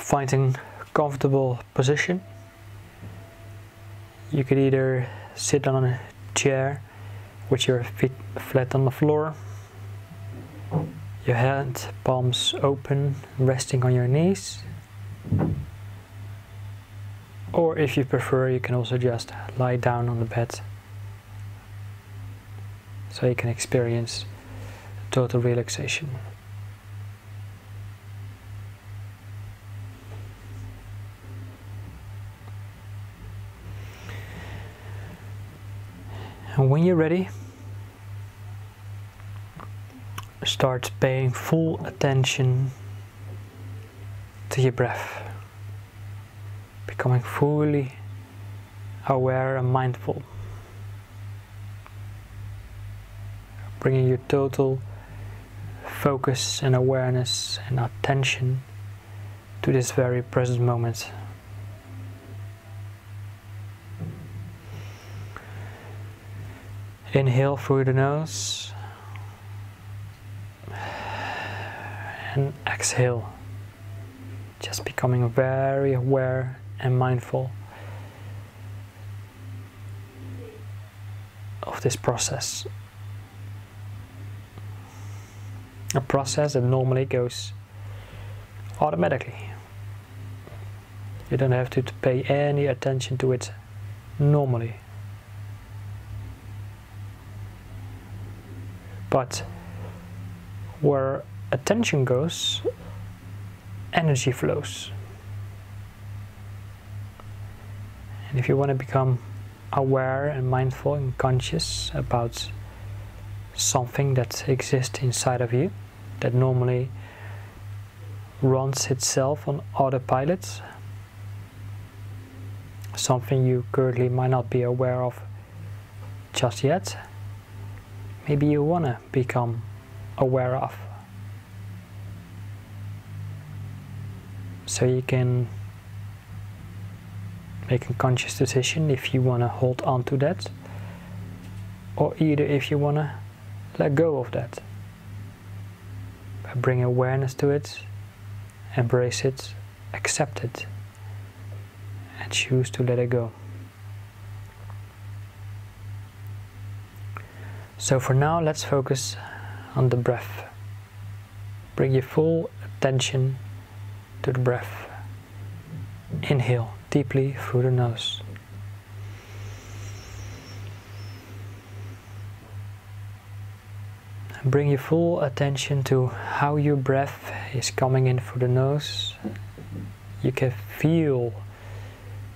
find a comfortable position. You could either sit on a chair with your feet flat on the floor, your hand palms open, resting on your knees. Or if you prefer, you can also just lie down on the bed, so you can experience total relaxation. And when you're ready, start paying full attention to your breath, becoming fully aware and mindful, bringing your total focus and awareness and attention to this very present moment. Inhale through the nose and exhale, just becoming very aware and mindful of this process. A process that normally goes automatically. You don't have to pay any attention to it normally. But where attention goes, energy flows. And if you want to become aware and mindful and conscious about something that exists inside of you, that normally runs itself on autopilot, something you currently might not be aware of just yet, maybe you want to become aware of, so you can make a conscious decision if you want to hold on to that, or either if you want to let go of that. Bring awareness to it, embrace it, accept it, and choose to let it go. So for now, let's focus on the breath. Bring your full attention to the breath. Inhale deeply through the nose. And bring your full attention to how your breath is coming in through the nose. You can feel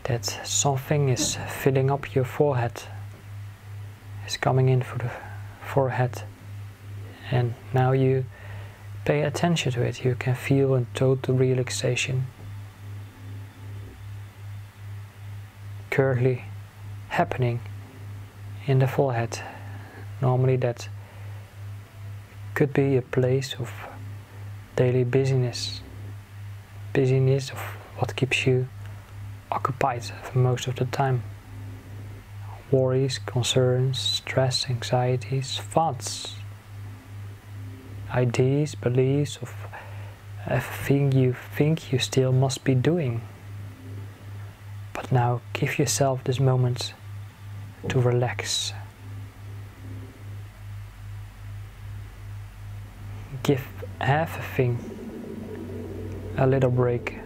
that something is filling up your forehead. It's coming in through the forehead, and now you pay attention to it. You can feel a total relaxation currently happening in the forehead. Normally that could be a place of daily busyness of what keeps you occupied for most of the time. Worries, concerns, stress, anxieties, thoughts, ideas, beliefs of everything you think you still must be doing. But now give yourself this moment to relax. Give everything a little break.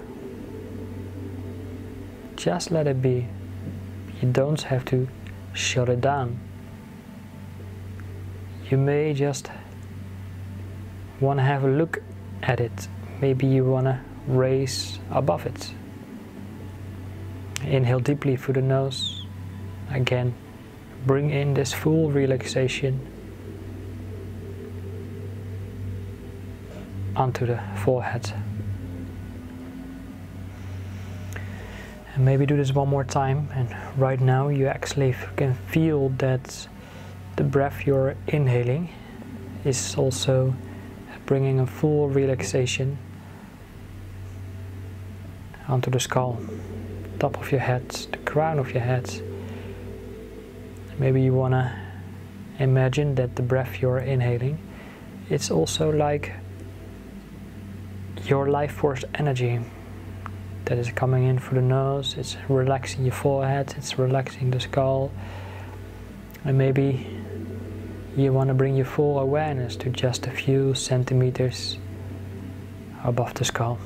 Just let it be. You don't have to shut it down. You may just want to have a look at it. Maybe you want to raise above it. Inhale deeply through the nose. Again, bring in this full relaxation onto the forehead. And maybe do this one more time, and right now you actually can feel that the breath you're inhaling is also bringing a full relaxation onto the skull, top of your head, the crown of your head. Maybe you want to imagine that the breath you're inhaling, it's also like your life force energy that is coming in through the nose. It's relaxing your forehead, it's relaxing the skull. And maybe you want to bring your full awareness to just a few centimeters above the skull.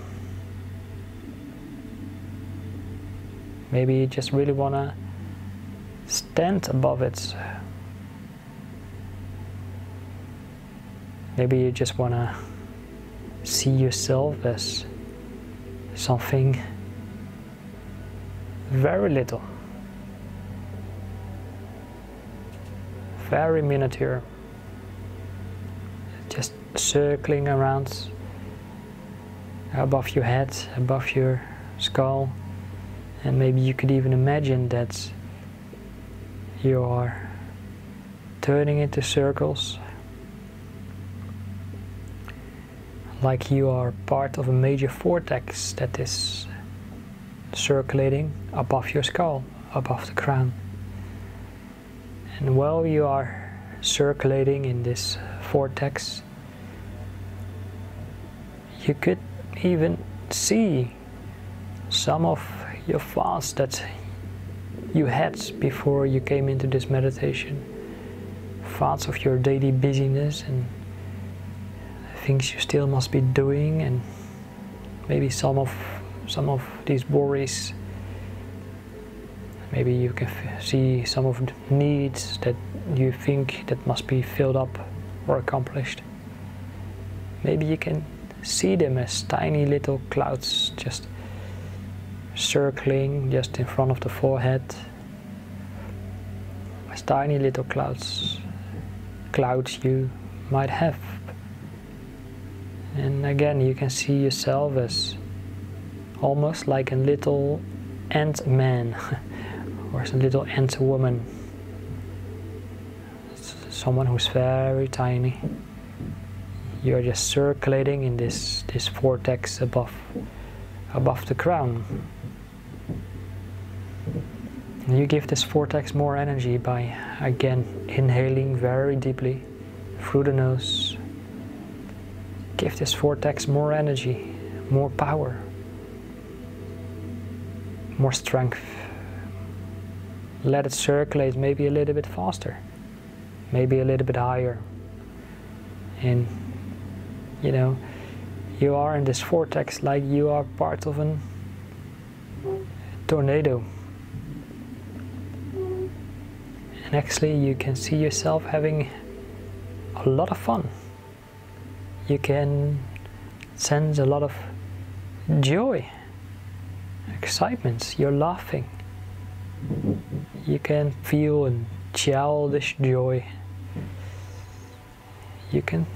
Maybe you just really want to stand above it. Maybe you just want to see yourself as something very little, very miniature, just circling around above your head, above your skull. And maybe you could even imagine that you are turning into circles, like you are part of a major vortex that is circulating above your skull, above the crown. And while you are circulating in this vortex, you could even see some of your thoughts that you had before you came into this meditation. Thoughts of your daily busyness and things you still must be doing, and maybe some of these worries. Maybe you can see some of the needs that you think that must be filled up or accomplished. Maybe you can see them as tiny little clouds just circling just in front of the forehead, as tiny little clouds you might have. And again, you can see yourself as almost like a little ant man or a little ant woman, someone who's very tiny. You're just circulating in this vortex above the crown. And you give this vortex more energy by, again, inhaling very deeply through the nose. Give this vortex more energy, more power, more strength. Let it circulate maybe a little bit faster, maybe a little bit higher. And you know, you are in this vortex like you are part of a tornado. And actually you can see yourself having a lot of fun. You can sense a lot of joy, excitement. You're laughing. You can feel a childish joy. You can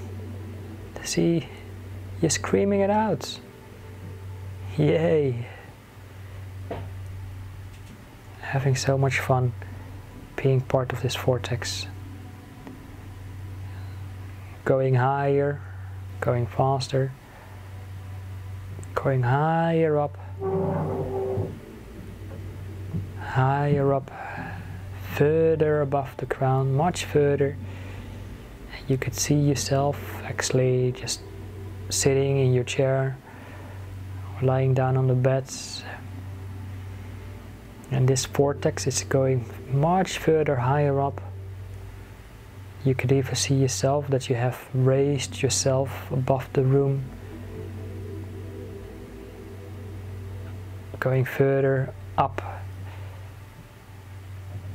see you're screaming it out. Yay! Having so much fun being part of this vortex. Going higher, going faster, going higher up, further above the crown, much further. You could see yourself actually just sitting in your chair or lying down on the bed. And this vortex is going much further higher up. You could even see yourself that you have raised yourself above the room, going further up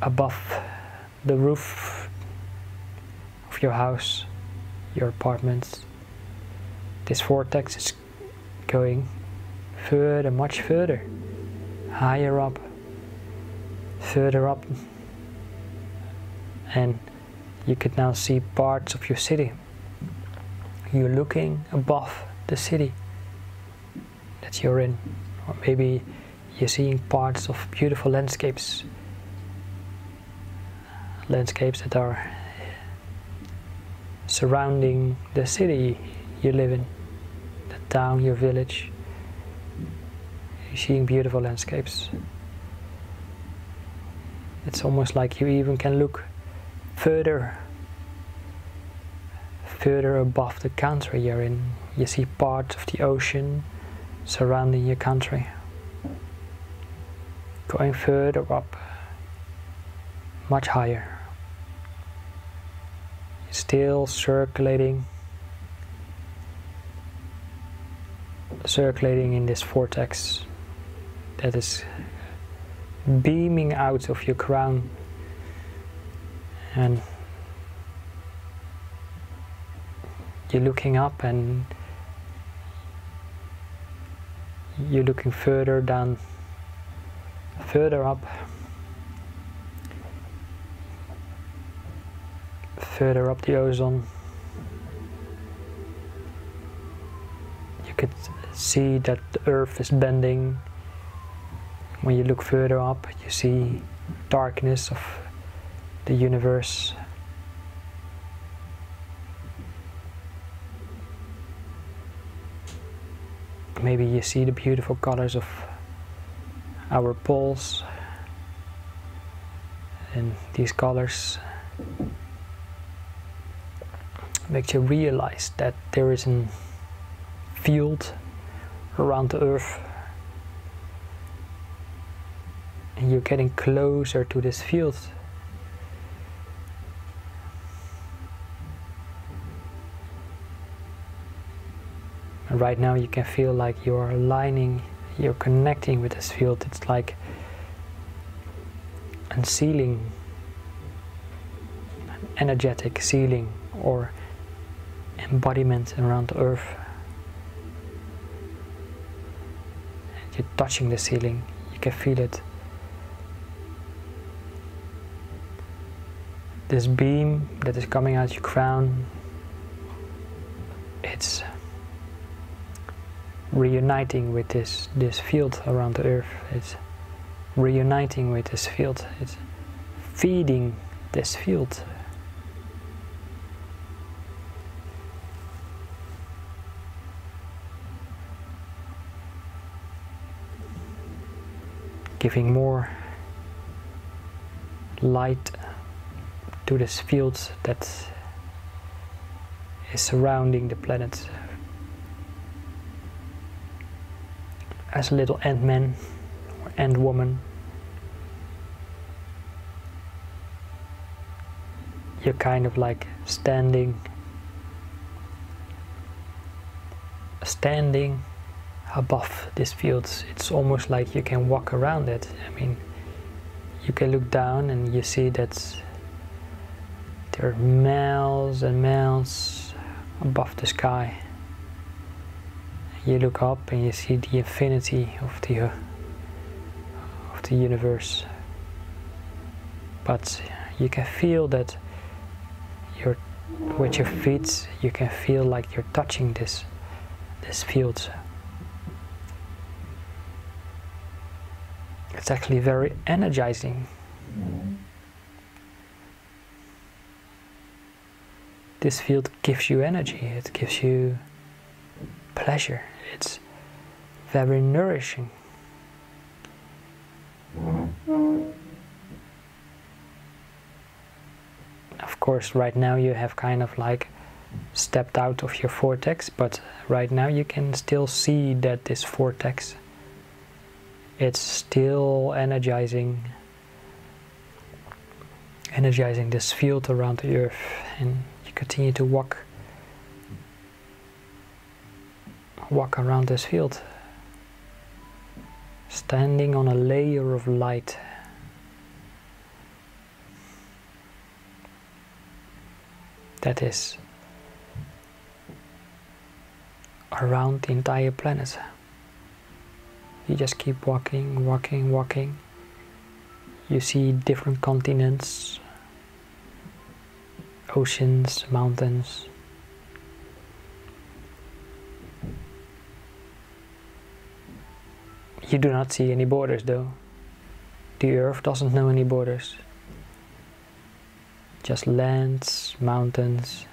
above the roof of your house, your apartment. This vortex is going further, much further, higher up, further up, and you could now see parts of your city. You're looking above the city that you're in, or maybe you're seeing parts of beautiful landscapes that are surrounding the city you live in, the town, your village. You're seeing beautiful landscapes. It's almost like you even can look further above the country you're in. You see parts of the ocean surrounding your country. going further up, much higher. Still circulating in this vortex that is beaming out of your crown, and you're looking up and you're looking further down, further up, further up the ozone. You could see that the earth is bending. When you look further up, you see darkness of the universe. Maybe you see the beautiful colors of our poles, and these colors make you realize that there is a field around the earth, and you're getting closer to this field. And right now you can feel like you are aligning, you're connecting with this field. It's like a ceiling, an energetic ceiling or embodiment around the earth. And you're touching the ceiling, you can feel it. This beam that is coming out your crown, it's reuniting with this field around the earth. It's reuniting with this field. It's feeding this field. Giving more light to this field that is surrounding the planet. As a little ant-man or ant-woman, you're kind of like standing above this field. It's almost like you can walk around it. I mean, you can look down and you see that there are miles and miles above the sky. You look up and you see the infinity of the universe. But you can feel that with your feet, you can feel like you're touching this field. It's actually very energizing. This field gives you energy, it gives you pleasure, it's very nourishing. Of course, right now you have kind of like stepped out of your vortex, but right now you can still see that this vortex, it's still energizing this field around the earth, and you continue to walk around this field, standing on a layer of light. That is around the entire planet. You just keep walking, walking, walking. You see different continents, oceans, mountains. You do not see any borders though. The earth doesn't know any borders. Just lands, mountains,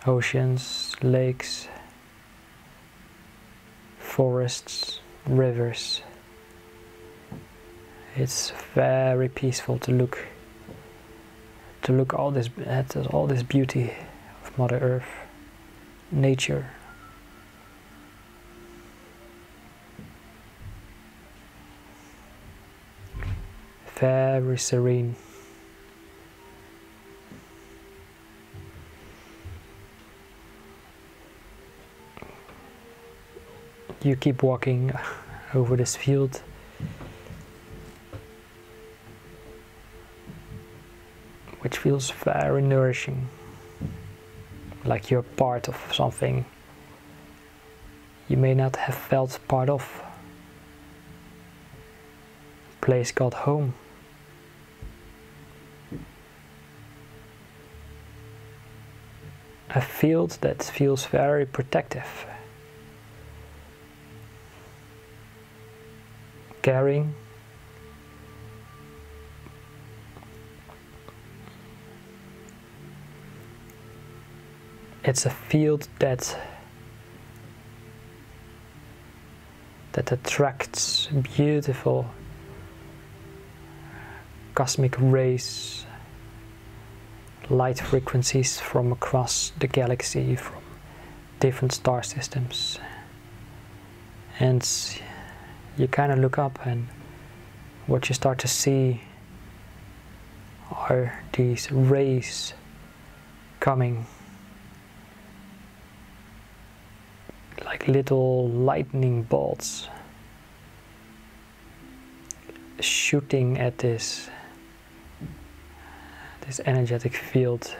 oceans, lakes, forests, rivers. It's very peaceful to look at all this beauty of Mother Earth, nature. very serene. You keep walking over this field. Which feels very nourishing. Like you're part of something you may not have felt part of. A place called home. A field that feels very protective. Caring. It's a field that attracts beautiful cosmic rays, light frequencies from across the galaxy, from different star systems. And you kind of look up, and what you start to see are these rays coming like little lightning bolts shooting at this energetic field.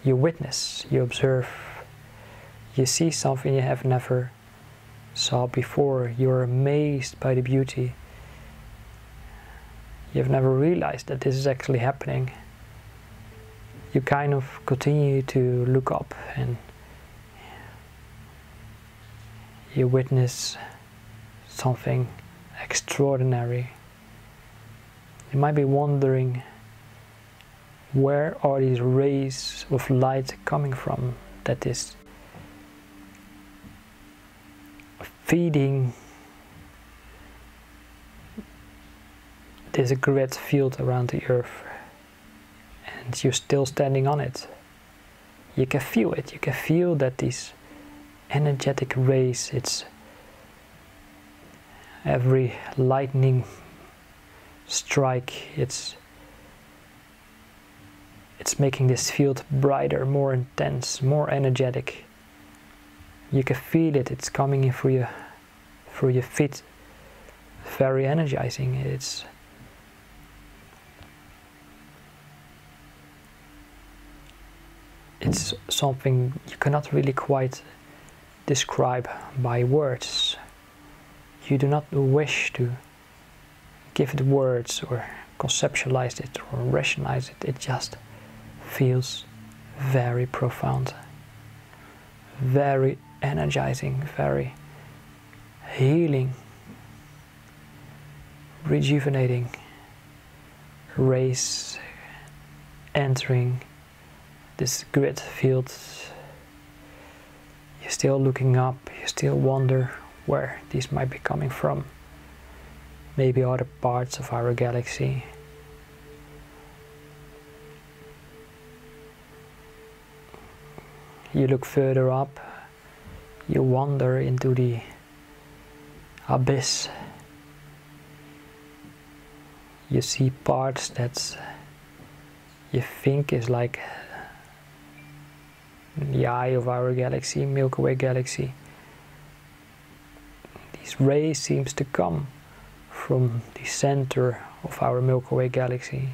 You witness, you observe, you see something you have never saw before. You're amazed by the beauty. You've never realized that this is actually happening. You kind of continue to look up and you witness something extraordinary. You might be wondering, where are these rays of light coming from that is feeding this great field around the earth? And you're still standing on it. You can feel it. You can feel that these energetic rays, it's every lightning strike, it's making this field brighter, more intense, more energetic. You can feel it. It's coming in through your feet. Very energizing. It's something you cannot really quite describe by words. You do not wish to give it words or conceptualize it or rationalize it. It just feels very profound, very energizing, very healing, rejuvenating. Rays entering this great field. You're still looking up, you still wonder where these might be coming from. Maybe other parts of our galaxy. You look further up, you wander into the abyss. You see parts that you think is like the eye of our galaxy, Milky Way galaxy. These rays seems to come from the center of our Milky Way galaxy.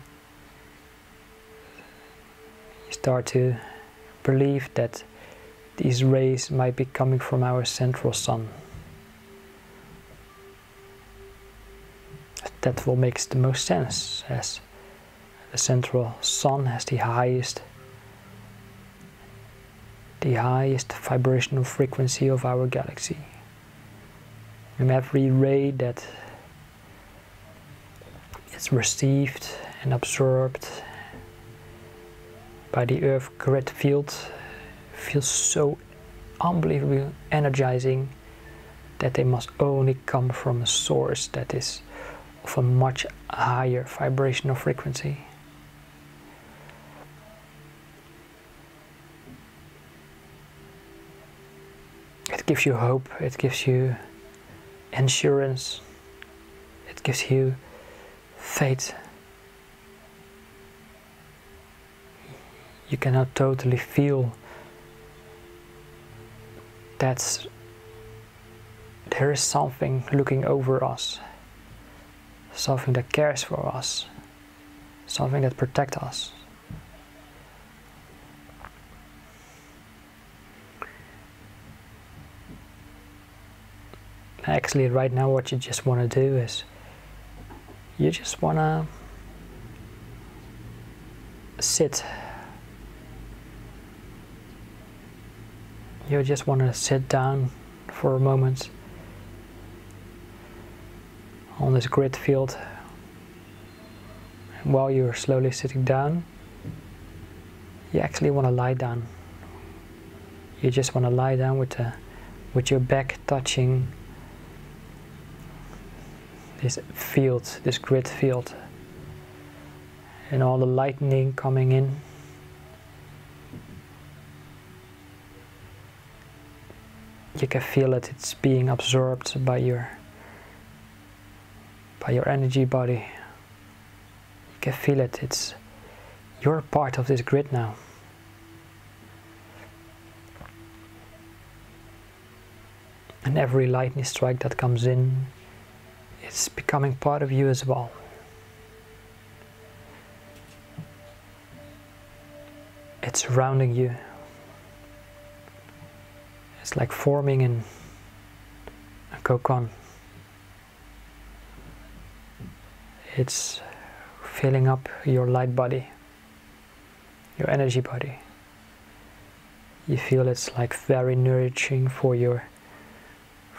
You start to believe that these rays might be coming from our central sun. That will make the most sense, as the central sun has the highest vibrational frequency of our galaxy. And every ray that is received and absorbed by the Earth grid field feels so unbelievably energizing that they must only come from a source that is of a much higher vibrational frequency. It gives you hope, it gives you assurance gives you faith. You can now totally feel that there is something looking over us, something that cares for us, something that protects us. Actually, right now what you just want to do is you just want to sit. You just want to sit down for a moment on this grid field. And while you're slowly sitting down, you actually want to lie down. You just want to lie down with your back touching this field, this grid field, and all the lightning coming in. You can feel it, it's being absorbed by your energy body. You can feel it, you're part of this grid now. And every lightning strike that comes in, it's becoming part of you as well. It's surrounding you. It's like forming in a cocoon. It's filling up your light body, your energy body. You feel it's like very nourishing for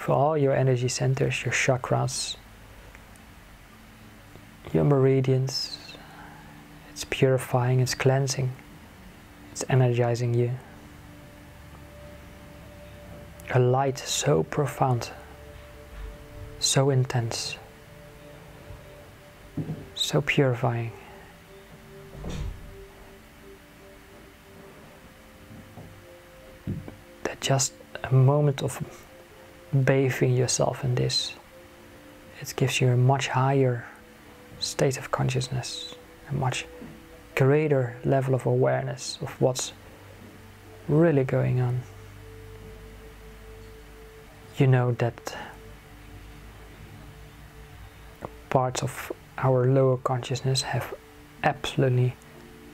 all your energy centers, your chakras, your meridians. It's purifying, it's cleansing, it's energizing you. A light so profound, so intense, so purifying. That just a moment of bathing yourself in this, it gives you a much higher state of consciousness, a much greater level of awareness of what's really going on. You know that parts of our lower consciousness have absolutely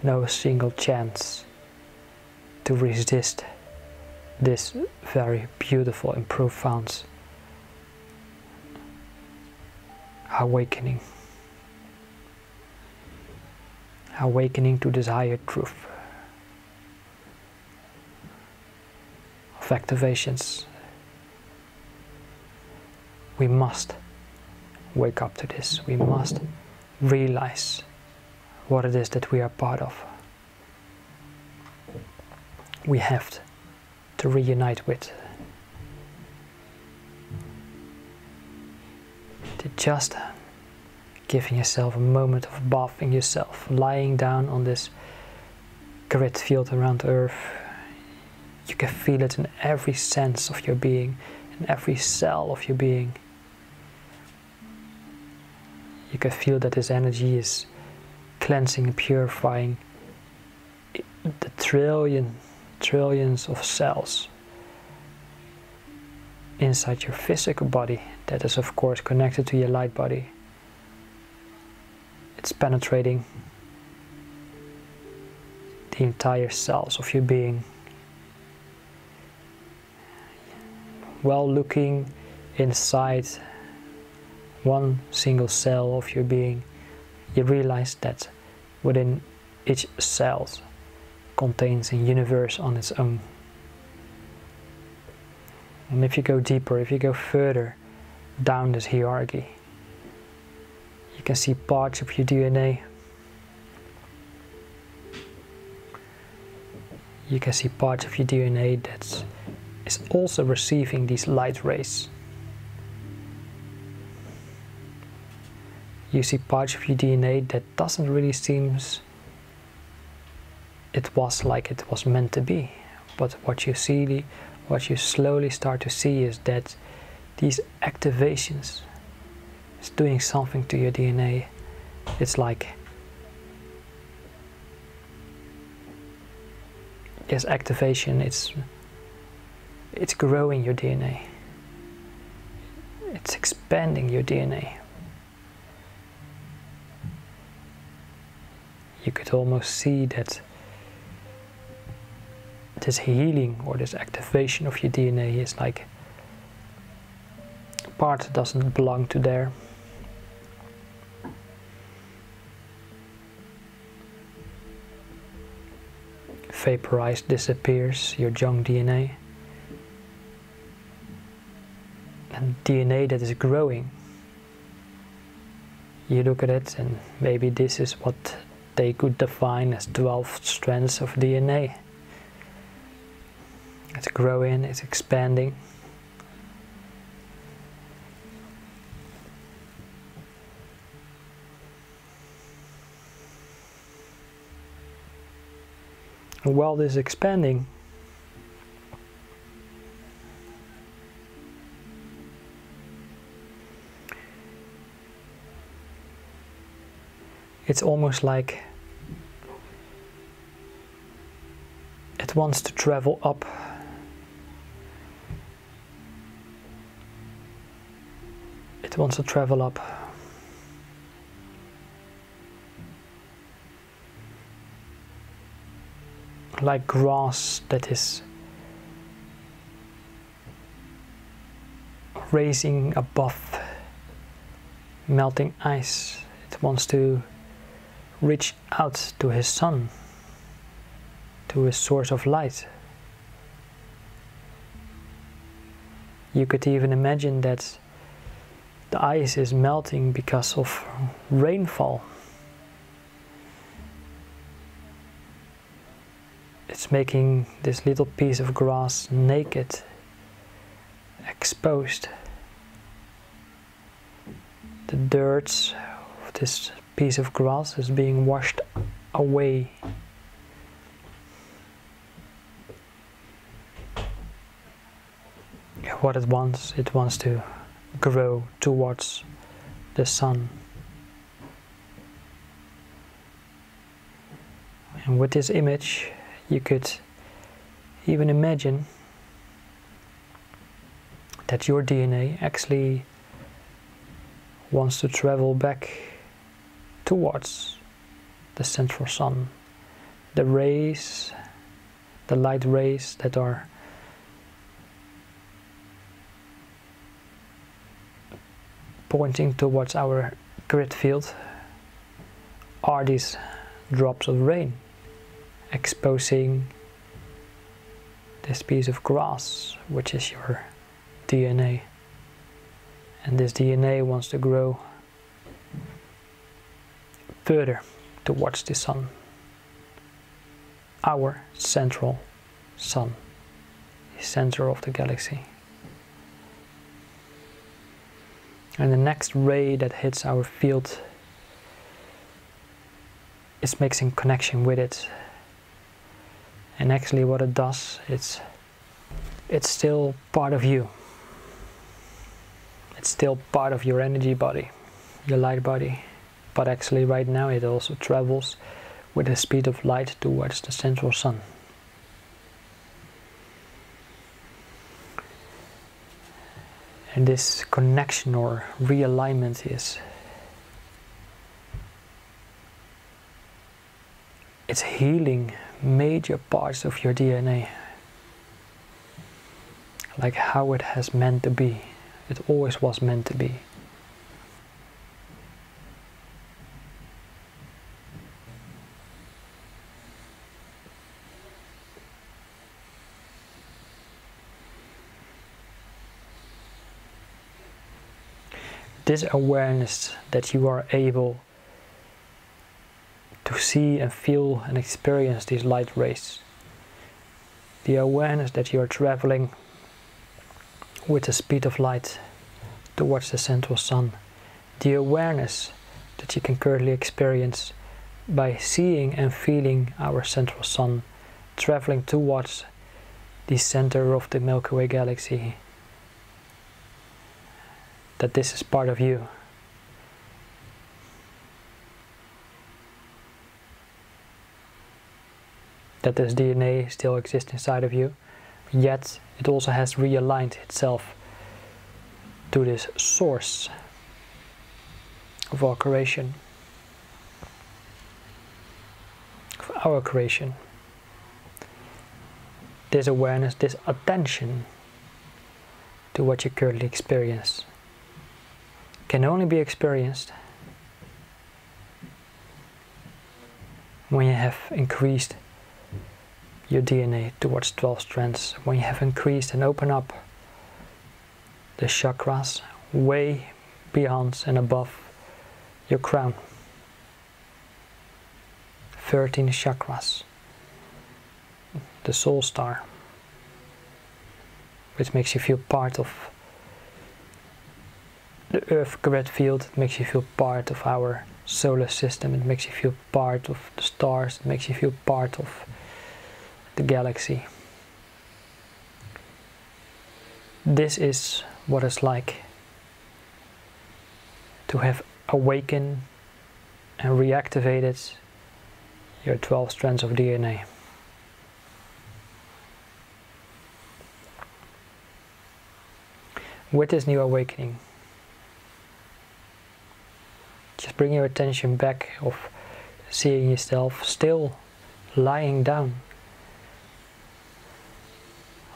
no single chance to resist this very beautiful and profound awakening. Awakening to this higher truth of activations. We must wake up to this. We must realize what it is that we are part of. We have to reunite with. To just giving yourself a moment of bathing yourself, lying down on this grid field around Earth. You can feel it in every sense of your being, in every cell of your being. You can feel that this energy is cleansing and purifying the trillions of cells inside your physical body that is of course connected to your light body. It's penetrating the entire cells of your being. While looking inside one single cell of your being, you realize that within each cell contains a universe on its own. And if you go deeper, if you go further down this hierarchy, you can see parts of your DNA. You can see parts of your DNA that is also receiving these light rays. You see parts of your DNA that doesn't really seem it was like it was meant to be. But what you see, what you slowly start to see is that these activations is doing something to your DNA. It's like yes, activation, it's growing your DNA. It's expanding your DNA. You could almost see that this healing or this activation of your DNA is like a part that doesn't belong to there. Vaporized, disappears your junk DNA. And DNA that is growing. You look at it and maybe this is what they could define as 12 strands of DNA. It's growing, it's expanding. And while this is expanding, it's almost like it wants to travel up. It wants to travel up. Like grass that is raising above melting ice. It wants to reach out to his sun, to his source of light. You could even imagine that the ice is melting because of rainfall. It's making this little piece of grass naked, exposed. The dirt of this piece of grass is being washed away. What it wants to grow towards the sun. And with this image, you could even imagine that your DNA actually wants to travel back towards the central sun. The rays, the light rays that are pointing towards our grid field are these drops of rain, exposing this piece of grass, which is your DNA. And this DNA wants to grow further towards the sun, our central sun, the center of the galaxy. And the next ray that hits our field is making connection with it. And actually what it does, it's still part of you. It's still part of your energy body, your light body. But actually right now it also travels with the speed of light towards the central sun. And this connection or realignment it's healing major parts of your DNA, like how it has meant to be. It always was meant to be. This awareness that you are able to see and feel and experience these light rays, the awareness that you are traveling with the speed of light towards the central sun, the awareness that you can currently experience by seeing and feeling our central sun traveling towards the center of the Milky Way galaxy, that this is part of you, that this DNA still exists inside of you, yet it also has realigned itself to this source of all creation, of our creation. This awareness, this attention to what you currently experience can only be experienced when you have increased your DNA towards 12 strands, when you have increased and opened up the chakras way beyond and above your crown. 13 chakras. The soul star, which makes you feel part of the earth grid field, it makes you feel part of our solar system, it makes you feel part of the stars, it makes you feel part of the galaxy. This is what it's like to have awakened and reactivated your 12 strands of DNA. With this new awakening, just bring your attention back of seeing yourself still lying down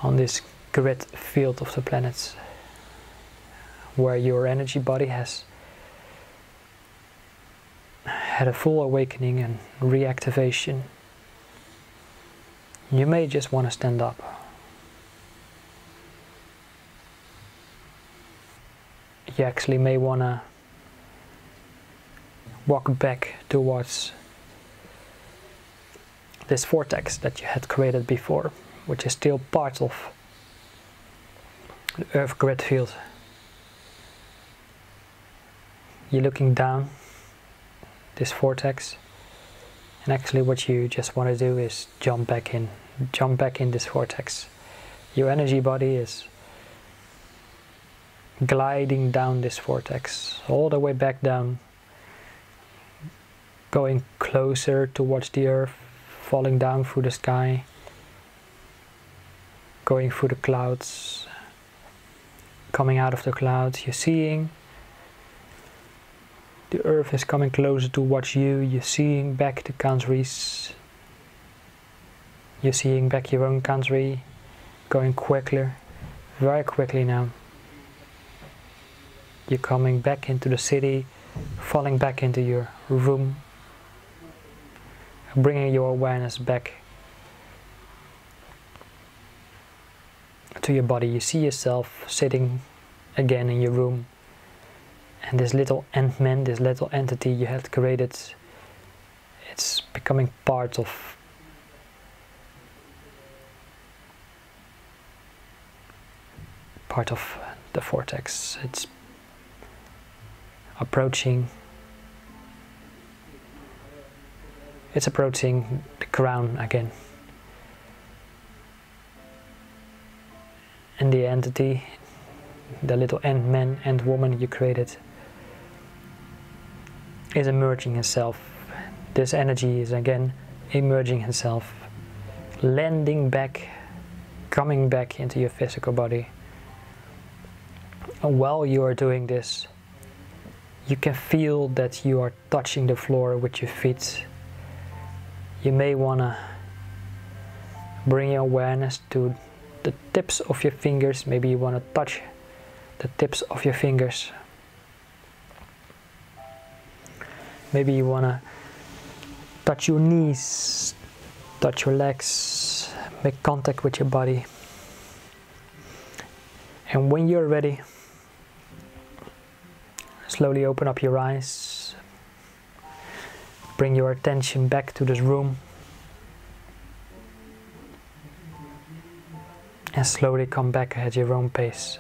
on this grid field of the planets, where your energy body has had a full awakening and reactivation. You may just want to stand up. You actually may want to walk back towards this vortex that you had created before, which is still part of the Earth grid field. You're looking down this vortex, and actually what you just want to do is jump back in this vortex. Your energy body is gliding down this vortex, all the way back down, going closer towards the earth, falling down through the sky, going through the clouds, coming out of the clouds. You're seeing the earth is coming closer towards you. You're seeing back the countries, you're seeing back your own country, going quicker, very quickly now. You're coming back into the city, falling back into your room, bringing your awareness back to your body. You see yourself sitting again in your room, and this little Ant-Man, this little entity you had created, it's becoming part of the vortex. It's approaching the crown again, and the entity, the little Ant-Man, Ant-Woman you created, is emerging himself. This energy is again emerging himself, landing back, coming back into your physical body. And while you are doing this, you can feel that you are touching the floor with your feet. You may want to bring your awareness to the tips of your fingers. Maybe you want to touch the tips of your fingers. Maybe you want to touch your knees, touch your legs, make contact with your body. And when you're ready, slowly open up your eyes, bring your attention back to this room, and slowly come back at your own pace.